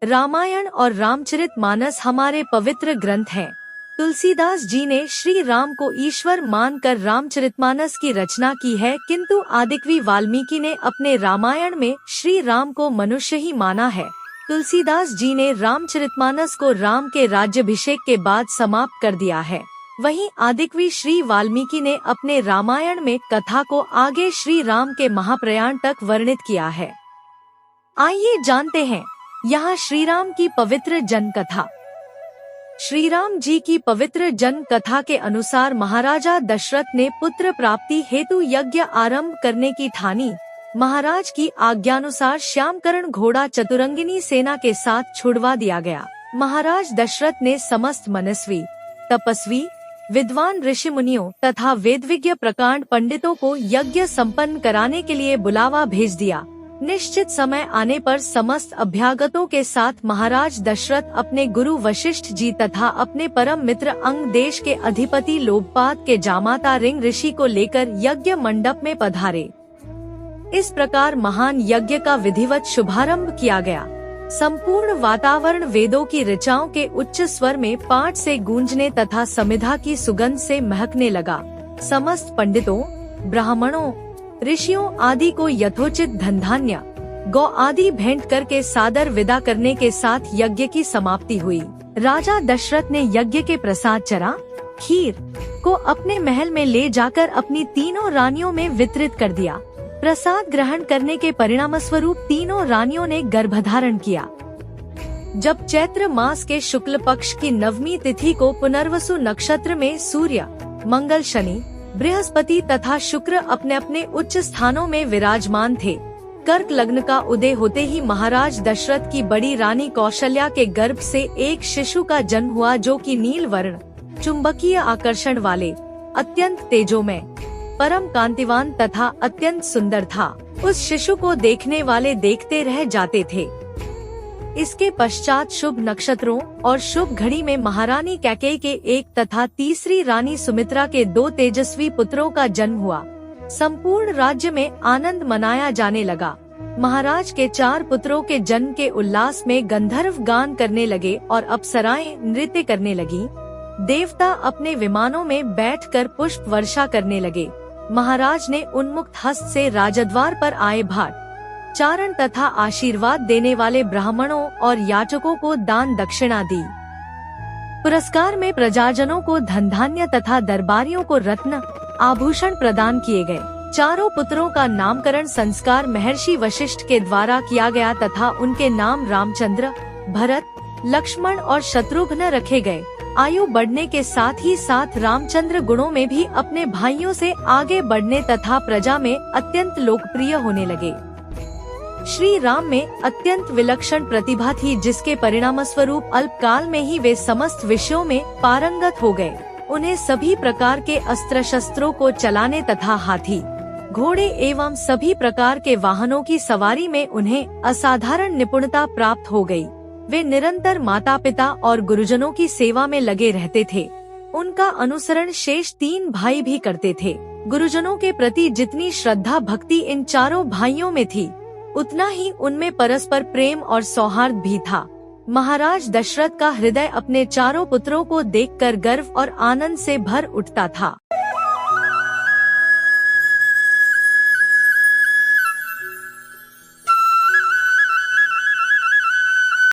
रामायण और रामचरितमानस हमारे पवित्र ग्रंथ हैं। तुलसीदास जी ने श्री राम को ईश्वर मानकर रामचरितमानस की रचना की है, किंतु आदिकवि वाल्मीकि ने अपने रामायण में श्री राम को मनुष्य ही माना है। तुलसीदास जी ने रामचरितमानस को राम के राज्याभिषेक के बाद समाप्त कर दिया है। वहीं आदिकवि श्री वाल्मीकि ने अपने रामायण में कथा को आगे श्री राम के महाप्रयाण तक वर्णित किया है। आइए जानते हैं यहाँ श्री राम की पवित्र जन्म कथा। श्री राम जी की पवित्र जन्म कथा के अनुसार महाराजा दशरथ ने पुत्र प्राप्ति हेतु यज्ञ आरंभ करने की ठानी। महाराज की आज्ञानुसार श्यामकरण घोड़ा चतुरंगिनी सेना के साथ छुड़वा दिया गया। महाराज दशरथ ने समस्त मनस्वी, तपस्वी, विद्वान ऋषि मुनियों तथा वेदविज्ञ प्रकांड पंडितों को यज्ञ संपन्न कराने के लिए बुलावा भेज दिया। निश्चित समय आने पर समस्त अभ्यागतों के साथ महाराज दशरथ अपने गुरु वशिष्ठ जी तथा अपने परम मित्र अंग देश के अधिपति लोकपात के जामाता रिंग ऋषि को लेकर यज्ञ मंडप में पधारे। इस प्रकार महान यज्ञ का विधिवत शुभारंभ किया गया। संपूर्ण वातावरण वेदों की ऋचाओं के उच्च स्वर में पाठ से गूंजने तथा समिधा की सुगंध से महकने लगा। समस्त पंडितों, ब्राह्मणों, ऋषियों आदि को यथोचित धन धान्य, गौ आदि भेंट करके सादर विदा करने के साथ यज्ञ की समाप्ति हुई। राजा दशरथ ने यज्ञ के प्रसाद चरा, खीर को अपने महल में ले जाकर अपनी तीनों रानियों में वितरित कर दिया। प्रसाद ग्रहण करने के परिणाम स्वरूप तीनों रानियों ने गर्भधारण किया। जब चैत्र मास के शुक्ल पक्ष की नवमी तिथि को पुनर्वसु नक्षत्र में सूर्य, मंगल, शनि, बृहस्पति तथा शुक्र अपने अपने उच्च स्थानों में विराजमान थे, कर्क लग्न का उदय होते ही महाराज दशरथ की बड़ी रानी कौशल्या के गर्भ से एक शिशु का जन्म हुआ, जो कि नील वर्ण, चुंबकीय आकर्षण वाले, अत्यंत तेजोमय, परम कांतिवान तथा अत्यंत सुंदर था। उस शिशु को देखने वाले देखते रह जाते थे। इसके पश्चात शुभ नक्षत्रों और शुभ घड़ी में महारानी कैकेयी के एक तथा तीसरी रानी सुमित्रा के 2 तेजस्वी पुत्रों का जन्म हुआ। संपूर्ण राज्य में आनंद मनाया जाने लगा। महाराज के 4 पुत्रों के जन्म के उल्लास में गंधर्व गान करने लगे और अप्सराएं नृत्य करने लगी। देवता अपने विमानों में बैठकर पुष्प वर्षा करने लगे। महाराज ने उन्मुक्त हस्त से राजद्वार पर आए भाट, चारण तथा आशीर्वाद देने वाले ब्राह्मणों और याचकों को दान दक्षिणा दी। पुरस्कार में प्रजाजनों को धन धान्य तथा दरबारियों को रत्न आभूषण प्रदान किए गए। चारों पुत्रों का नामकरण संस्कार महर्षि वशिष्ठ के द्वारा किया गया तथा उनके नाम रामचंद्र, भरत, लक्ष्मण और शत्रुघ्न रखे गए। आयु बढ़ने के साथ ही साथ रामचंद्र गुणों में भी अपने भाइयों से आगे बढ़ने तथा प्रजा में अत्यंत लोकप्रिय होने लगे। श्री राम में अत्यंत विलक्षण प्रतिभा थी, जिसके परिणाम स्वरूप अल्पकाल में ही वे समस्त विषयों में पारंगत हो गए। उन्हें सभी प्रकार के अस्त्र शस्त्रों को चलाने तथा हाथी, घोड़े एवं सभी प्रकार के वाहनों की सवारी में उन्हें असाधारण निपुणता प्राप्त हो गई। वे निरंतर माता पिता और गुरुजनों की सेवा में लगे रहते थे। उनका अनुसरण शेष 3 भाई भी करते थे। गुरुजनों के प्रति जितनी श्रद्धा भक्ति इन चारों भाइयों में थी, उतना ही उनमें परस्पर प्रेम और सौहार्द भी था। महाराज दशरथ का हृदय अपने चारों पुत्रों को देखकर गर्व और आनंद से भर उठता था।